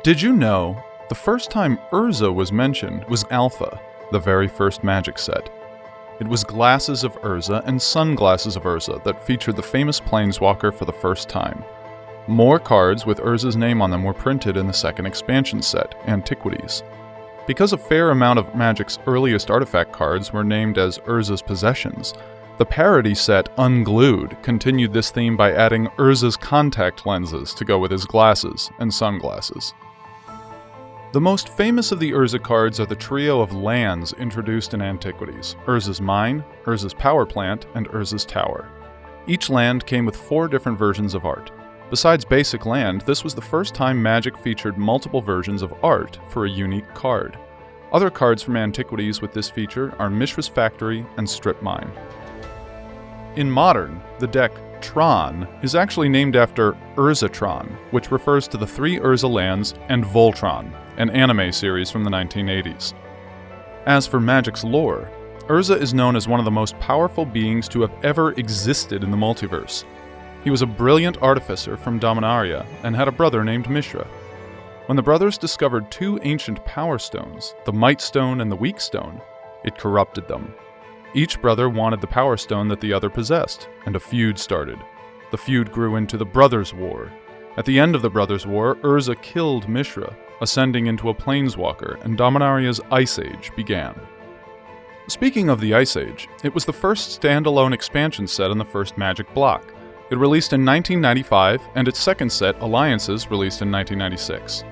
Did you know the first time Urza was mentioned was Alpha, the very first Magic set? It was Glasses of Urza and Sunglasses of Urza that featured the famous Planeswalker for the first time. More cards with Urza's name on them were printed in the second expansion set, Antiquities. Because a fair amount of Magic's earliest artifact cards were named as Urza's possessions, the parody set Unglued continued this theme by adding Urza's contact lenses to go with his glasses and sunglasses. The most famous of the Urza cards are the trio of lands introduced in Antiquities: Urza's Mine, Urza's Power Plant, and Urza's Tower. Each land came with 4 different versions of art. Besides basic land, this was the first time Magic featured multiple versions of art for a unique card. Other cards from Antiquities with this feature are Mishra's Factory and Strip Mine. In Modern, the deck Tron is actually named after Urzatron, which refers to the 3 Urza lands, and Voltron, an anime series from the 1980s. As for Magic's lore, Urza is known as one of the most powerful beings to have ever existed in the multiverse. He was a brilliant artificer from Dominaria and had a brother named Mishra. When the brothers discovered 2 ancient power stones, the Might Stone and the Weak Stone, it corrupted them. Each brother wanted the power stone that the other possessed, and a feud started. The feud grew into the Brothers' War. At the end of the Brothers' War, Urza killed Mishra, ascending into a planeswalker, and Dominaria's Ice Age began. Speaking of the Ice Age, it was the first standalone expansion set in the first Magic block. It released in 1995, and its second set, Alliances, released in 1996.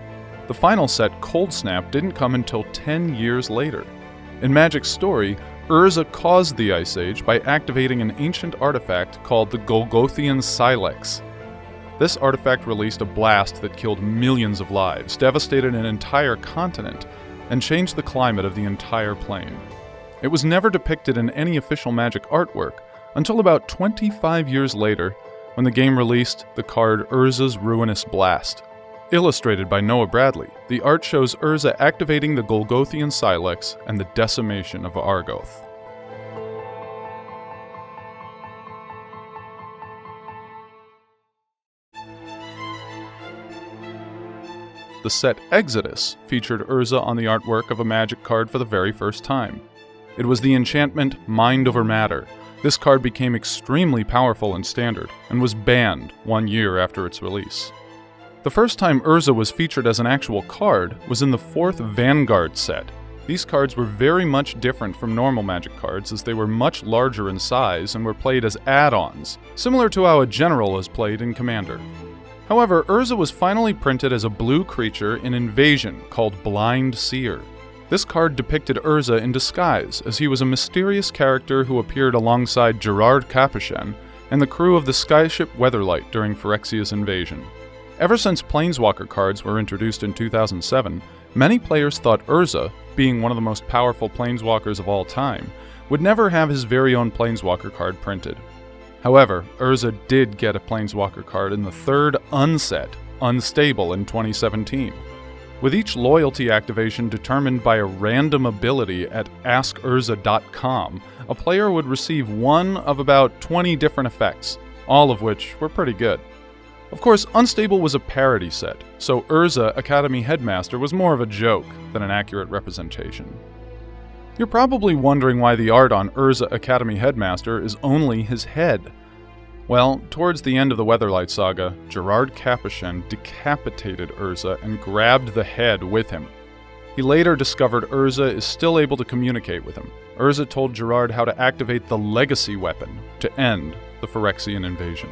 The final set, Cold Snap, didn't come until 10 years later. In Magic's story, Urza caused the Ice Age by activating an ancient artifact called the Golgothian Silex. This artifact released a blast that killed millions of lives, devastated an entire continent, and changed the climate of the entire plane. It was never depicted in any official Magic artwork until about 25 years later, when the game released the card Urza's Ruinous Blast. Illustrated by Noah Bradley, the art shows Urza activating the Golgothian Silex and the decimation of Argoth. The set Exodus featured Urza on the artwork of a Magic card for the very first time. It was the enchantment Mind Over Matter. This card became extremely powerful in Standard, and was banned 1 year after its release. The first time Urza was featured as an actual card was in the 4th Vanguard set. These cards were very much different from normal Magic cards, as they were much larger in size and were played as add-ons, similar to how a general is played in Commander. However, Urza was finally printed as a blue creature in Invasion called Blind Seer. This card depicted Urza in disguise, as he was a mysterious character who appeared alongside Gerard Capuchin and the crew of the skyship Weatherlight during Phyrexia's invasion. Ever since Planeswalker cards were introduced in 2007, many players thought Urza, being one of the most powerful Planeswalkers of all time, would never have his very own Planeswalker card printed. However, Urza did get a Planeswalker card in the 3rd Unset, Unstable, in 2017. With each loyalty activation determined by a random ability at AskUrza.com, a player would receive one of about 20 different effects, all of which were pretty good. Of course, Unstable was a parody set, so Urza Academy Headmaster was more of a joke than an accurate representation. You're probably wondering why the art on Urza Academy Headmaster is only his head. Well, towards the end of the Weatherlight saga, Gerard Capuchin decapitated Urza and grabbed the head with him. He later discovered Urza is still able to communicate with him. Urza told Gerard how to activate the Legacy Weapon to end the Phyrexian invasion.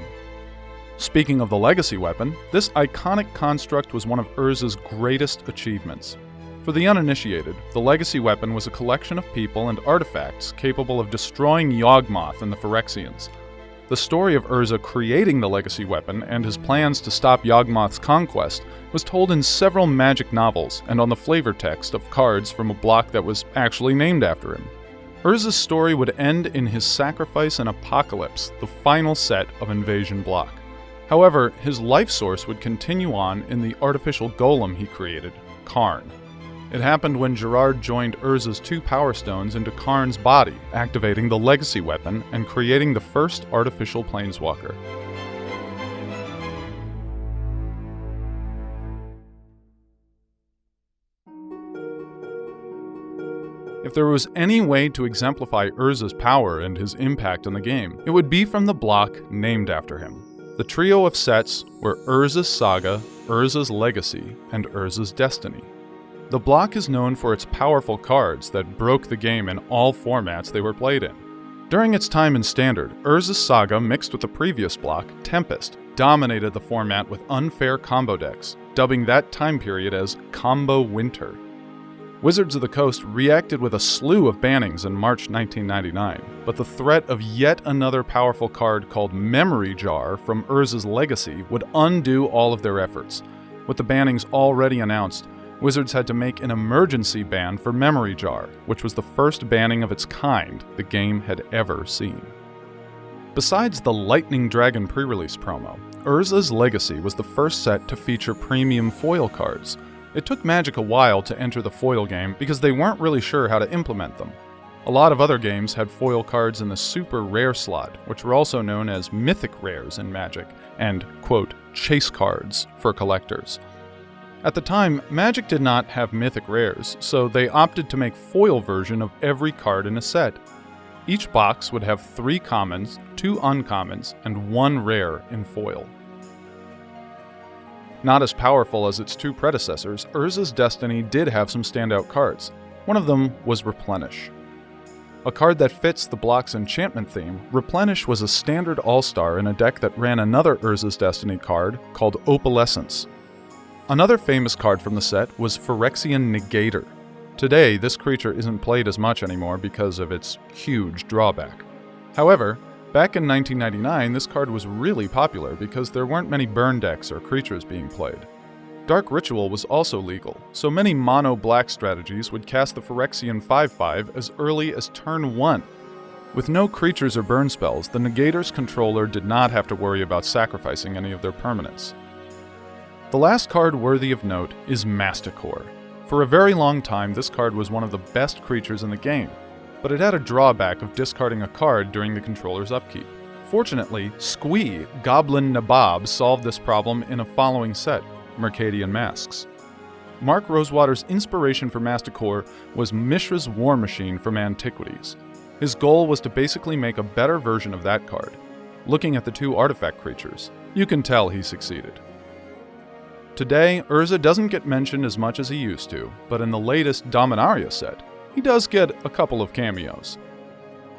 Speaking of the Legacy Weapon, this iconic construct was one of Urza's greatest achievements. For the uninitiated, the Legacy Weapon was a collection of people and artifacts capable of destroying Yawgmoth and the Phyrexians. The story of Urza creating the Legacy Weapon and his plans to stop Yawgmoth's conquest was told in several Magic novels and on the flavor text of cards from a block that was actually named after him. Urza's story would end in his sacrifice and apocalypse, the final set of Invasion block. However, his life source would continue on in the artificial golem he created, Karn. It happened when Gerard joined Urza's 2 Power Stones into Karn's body, activating the Legacy Weapon and creating the first artificial Planeswalker. If there was any way to exemplify Urza's power and his impact on the game, it would be from the block named after him. The trio of sets were Urza's Saga, Urza's Legacy, and Urza's Destiny. The block is known for its powerful cards that broke the game in all formats they were played in. During its time in Standard, Urza's Saga mixed with the previous block, Tempest, dominated the format with unfair combo decks, dubbing that time period as Combo Winter. Wizards of the Coast reacted with a slew of bannings in March 1999, but the threat of yet another powerful card called Memory Jar from Urza's Legacy would undo all of their efforts. With the bannings already announced, Wizards had to make an emergency ban for Memory Jar, which was the first banning of its kind the game had ever seen. Besides the Lightning Dragon pre-release promo, Urza's Legacy was the first set to feature premium foil cards. It took Magic a while to enter the foil game because they weren't really sure how to implement them. A lot of other games had foil cards in the super rare slot, which were also known as mythic rares in Magic, and, quote, chase cards for collectors. At the time, Magic did not have mythic rares, so they opted to make foil version of every card in a set. Each box would have 3 commons, 2 uncommons, and 1 rare in foil. Not as powerful as its 2 predecessors, Urza's Destiny did have some standout cards. One of them was Replenish. A card that fits the block's enchantment theme, Replenish was a standard all-star in a deck that ran another Urza's Destiny card called Opalescence. Another famous card from the set was Phyrexian Negator. Today, this creature isn't played as much anymore because of its huge drawback. However, back in 1999, this card was really popular because there weren't many burn decks or creatures being played. Dark Ritual was also legal, so many mono-black strategies would cast the Phyrexian 5/5 as early as turn 1. With no creatures or burn spells, the Negator's controller did not have to worry about sacrificing any of their permanents. The last card worthy of note is Masticore. For a very long time, this card was one of the best creatures in the game, but it had a drawback of discarding a card during the controller's upkeep. Fortunately, Squee, Goblin Nabob solved this problem in a following set, Mercadian Masks. Mark Rosewater's inspiration for Masticore was Mishra's War Machine from Antiquities. His goal was to basically make a better version of that card. Looking at the 2 artifact creatures, you can tell he succeeded. Today, Urza doesn't get mentioned as much as he used to, but in the latest Dominaria set, he does get a couple of cameos.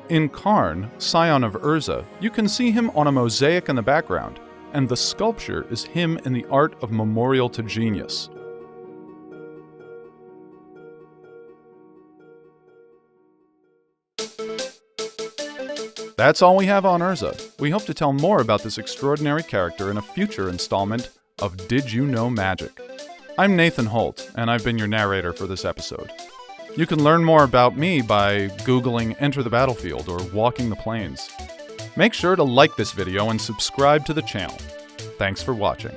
In Karn, Scion of Urza, you can see him on a mosaic in the background, and the sculpture is him in the art of Memorial to Genius. That's all we have on Urza. We hope to tell more about this extraordinary character in a future installment of Did You Know Magic? I'm Nathan Holt, and I've been your narrator for this episode. You can learn more about me by Googling Enter the Battlefield or Walking the Plains. Make sure to like this video and subscribe to the channel. Thanks for watching.